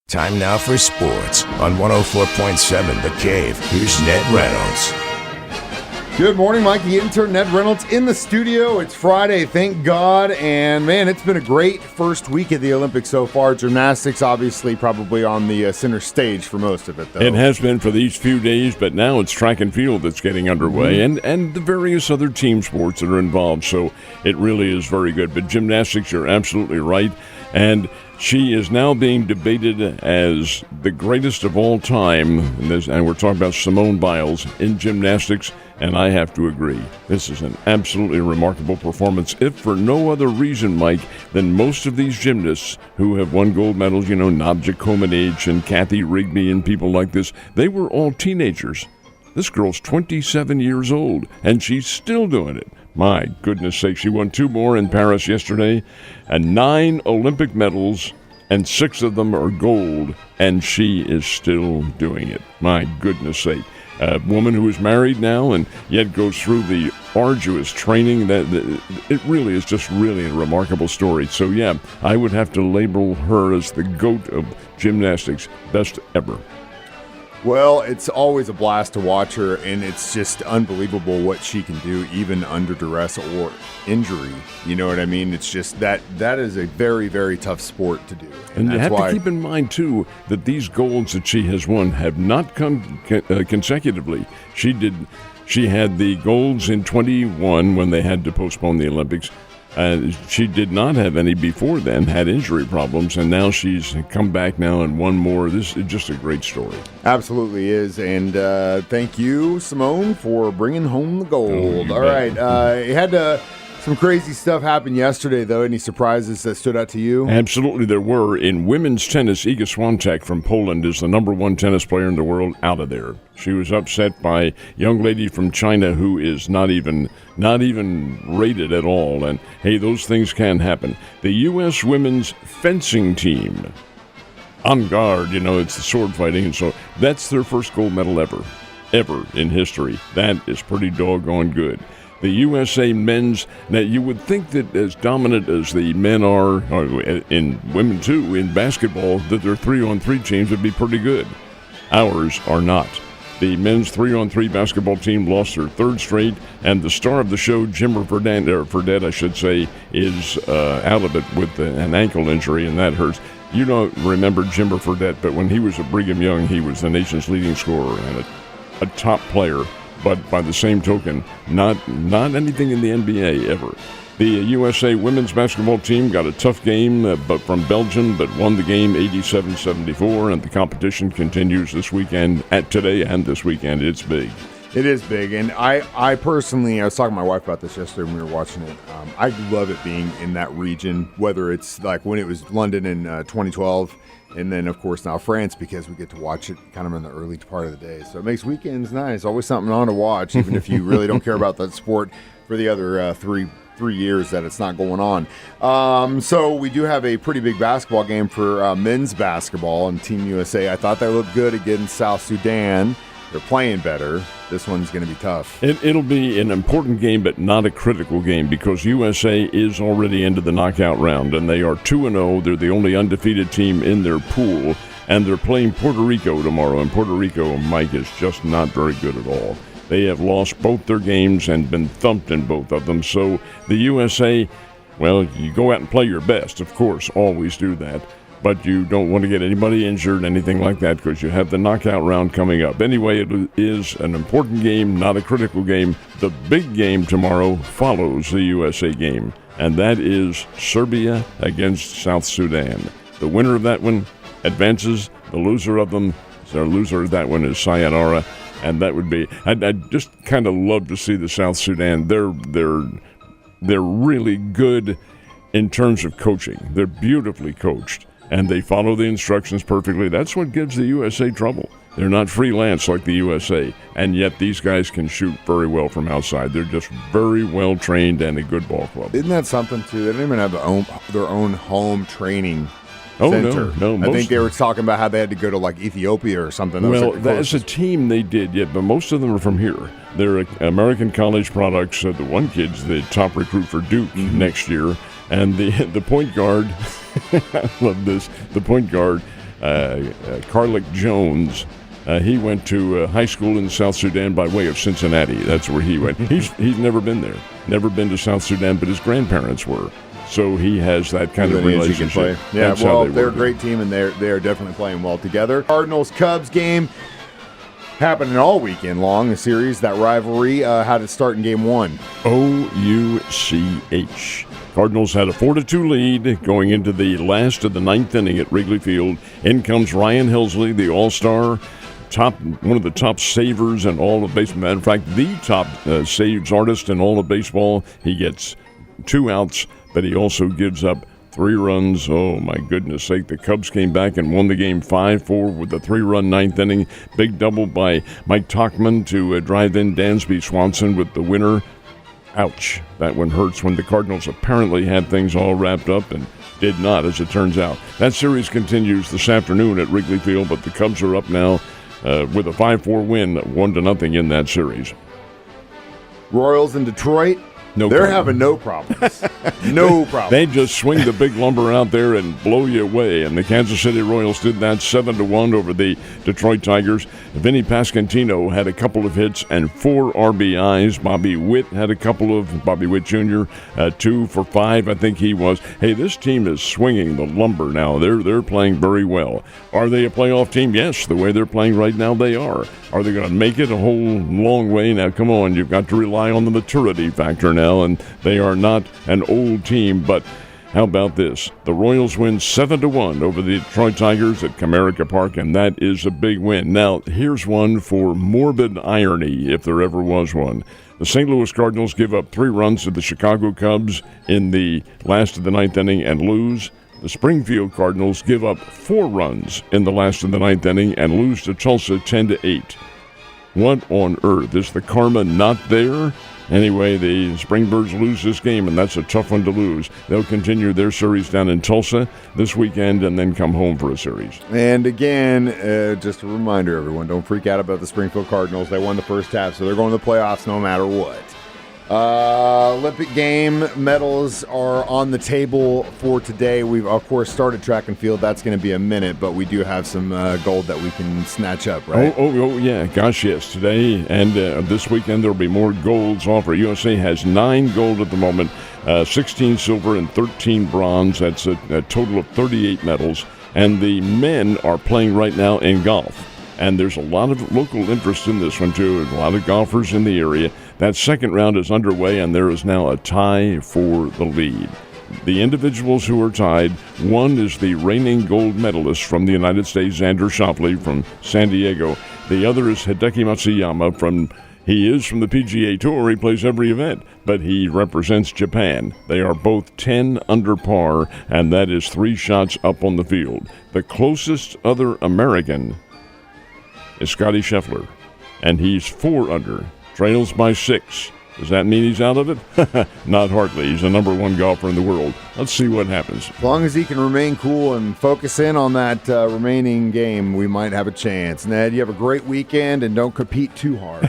Time now for sports on 104.7 The Cave. Here's Ned Reynolds. Good morning, Mike. The intern, Ned Reynolds, in the studio. It's Friday, thank God. And, man, it's been a great first week of the Olympics so far. Gymnastics, obviously, probably on the center stage for most of it, though. It has been for these few days, but now it's track and field that's getting underway and the various other team sports that are involved. So it really is very good. But gymnastics, you're absolutely right. And she is now being debated as the greatest of all time. And we're talking about Simone Biles in gymnastics. And I have to agree, this is an absolutely remarkable performance, if for no other reason, Mike, than most of these gymnasts who have won gold medals, Nadja Comaneci and Kathy Rigby and people like this, they were all teenagers. This girl's 27 years old, and she's still doing it. My goodness sake, she won 2 more in Paris yesterday, and 9 Olympic medals, and 6 of them are gold, and she is still doing it. My goodness sake. A woman who is married now and yet goes through the arduous training. It really is just really a remarkable story. So, yeah, I would have to label her as the GOAT of gymnastics, best ever. Well, it's always a blast to watch her, and it's just unbelievable what she can do, even under duress or injury. You know what I mean? It's just that is a very, very tough sport to do. And you have to keep in mind, too, that these golds that she has won have not come consecutively. She had the golds in 21 when they had to postpone the Olympics. She did not have any before then, had injury problems, and now she's come back now and won more. This is just a great story. Absolutely is, and thank you, Simone, for bringing home the gold. All right, it had some crazy stuff happen yesterday, though. Any surprises that stood out to you? Absolutely, there were. In women's tennis, Iga Swiatek from Poland is the number 1 tennis player in the world out of there. She was upset by a young lady from China who is not even rated at all. And, hey, those things can happen. The U.S. women's fencing team, en garde, it's the sword fighting. And so that's their first gold medal ever in history. That is pretty doggone good. The USA men's, now you would think that as dominant as the men are, in women too, in basketball, that their 3-on-3 teams would be pretty good. Ours are not. The men's 3-on-3 basketball team lost their 3rd straight, and the star of the show, Jimmer Fredette, I should say, is out of it with an ankle injury, and that hurts. You don't remember Jimmer Fredette, but when he was at Brigham Young, he was the nation's leading scorer and a top player. But by the same token, not anything in the NBA ever. The USA women's basketball team got a tough game but from Belgium, but won the game 87-74, and the competition continues this weekend, today and this weekend. It's big. It is big, and I personally, I was talking to my wife about this yesterday when we were watching it. I love it being in that region, whether it's like when it was London in 2012, and then, of course, now France, because we get to watch it kind of in the early part of the day. So it makes weekends nice. Always something on to watch, even if you really don't care about that sport for the other 3 years that it's not going on. So we do have a pretty big basketball game for men's basketball and Team USA. I thought they looked good against South Sudan. They're playing better. This one's going to be tough. It'll be an important game, but not a critical game, because USA is already into the knockout round, and they are 2-0. They're the only undefeated team in their pool, and they're playing Puerto Rico tomorrow, and Puerto Rico, Mike, is just not very good at all. They have lost both their games and been thumped in both of them. So the USA, well, you go out and play your best, of course, always do that. But you don't want to get anybody injured, anything like that, because you have the knockout round coming up. Anyway, it is an important game, not a critical game. The big game tomorrow follows the USA game, and that is Serbia against South Sudan. The winner of that one advances. The loser of that one is sayonara, and that would be. I'd just kind of love to see the South Sudan. They're really good in terms of coaching. They're beautifully coached. And they follow the instructions perfectly. That's what gives the USA trouble. They're not freelance like the USA, and yet these guys can shoot very well from outside. They're just very well trained and a good ball club. Isn't that something, too? They don't even have their own home training Oh, center. No. I think they were talking about how they had to go to like Ethiopia or something. Well, as a team they did, yeah, but most of them are from here. They're American college products. The one kid's the top recruit for Duke next year. And the point guard, I love this, the point guard, Carlick Jones. He went to high school in South Sudan by way of Cincinnati. That's where he went. He's never been there, never been to South Sudan, but his grandparents were. So he has that kind of relationship. Yeah, well, they're a great team, and they are definitely playing well together. Cardinals-Cubs game happening all weekend long. The series, that rivalry, had its start in Game 1. OUCH. Cardinals had a 4-2 lead going into the last of the ninth inning at Wrigley Field. In comes Ryan Helsley, the All-Star, one of the top savers in all of baseball. Matter of fact, the top saves artist in all of baseball. He gets 2 outs, but he also gives up 3 runs. Oh, my goodness sake. The Cubs came back and won the game 5-4 with a 3-run ninth inning. Big double by Mike Tauchman to drive in Dansby Swanson with the winner. Ouch. That one hurts when the Cardinals apparently had things all wrapped up and did not, as it turns out. That series continues this afternoon at Wrigley Field, but the Cubs are up now with a 5-4 win, 1-0 in that series. Royals in Detroit. They're having no problems. No problems. They just swing the big lumber out there and blow you away. And the Kansas City Royals did that 7-1 over the Detroit Tigers. Vinny Pasquantino had a couple of hits and 4 RBIs. Bobby Witt Jr., 2 for 5, I think he was. Hey, this team is swinging the lumber now. They're playing very well. Are they a playoff team? Yes, the way they're playing right now, they are. Are they going to make it a whole long way? Now, come on, you've got to rely on the maturity factor now. And they are not an old team, but how about this? The Royals win 7-1 over the Detroit Tigers at Comerica Park, and that is a big win. Now, here's one for morbid irony, if there ever was one. The St. Louis Cardinals give up 3 runs to the Chicago Cubs in the last of the ninth inning and lose. The Springfield Cardinals give up 4 runs in the last of the ninth inning and lose to Tulsa 10-8. What on earth? Is the karma not there? Anyway, the Springbirds lose this game, and that's a tough one to lose. They'll continue their series down in Tulsa this weekend and then come home for a series. And again, just a reminder, everyone, don't freak out about the Springfield Cardinals. They won the first half, so they're going to the playoffs no matter what. Olympic game medals are on the table for today. We've, of course, started track and field. That's going to be a minute, but we do have some gold that we can snatch up, right? Oh, yeah. Gosh, yes. Today and this weekend there will be more golds offered. USA has 9 gold at the moment, 16 silver and 13 bronze. That's a total of 38 medals. And the men are playing right now in golf. And there's a lot of local interest in this one, too. A lot of golfers in the area. That second round is underway, and there is now a tie for the lead. The individuals who are tied, one is the reigning gold medalist from the United States, Xander Schauffele from San Diego. The other is Hideki Matsuyama he is from the PGA Tour. He plays every event, but he represents Japan. They are both 10 under par, and that is 3 shots up on the field. The closest other American is Scotty Scheffler, and he's 4 under, trails by 6. Does that mean he's out of it? Not hardly. He's the number 1 golfer in the world. Let's see what happens. As long as he can remain cool and focus in on that remaining game, we might have a chance. Ned, you have a great weekend, and don't compete too hard.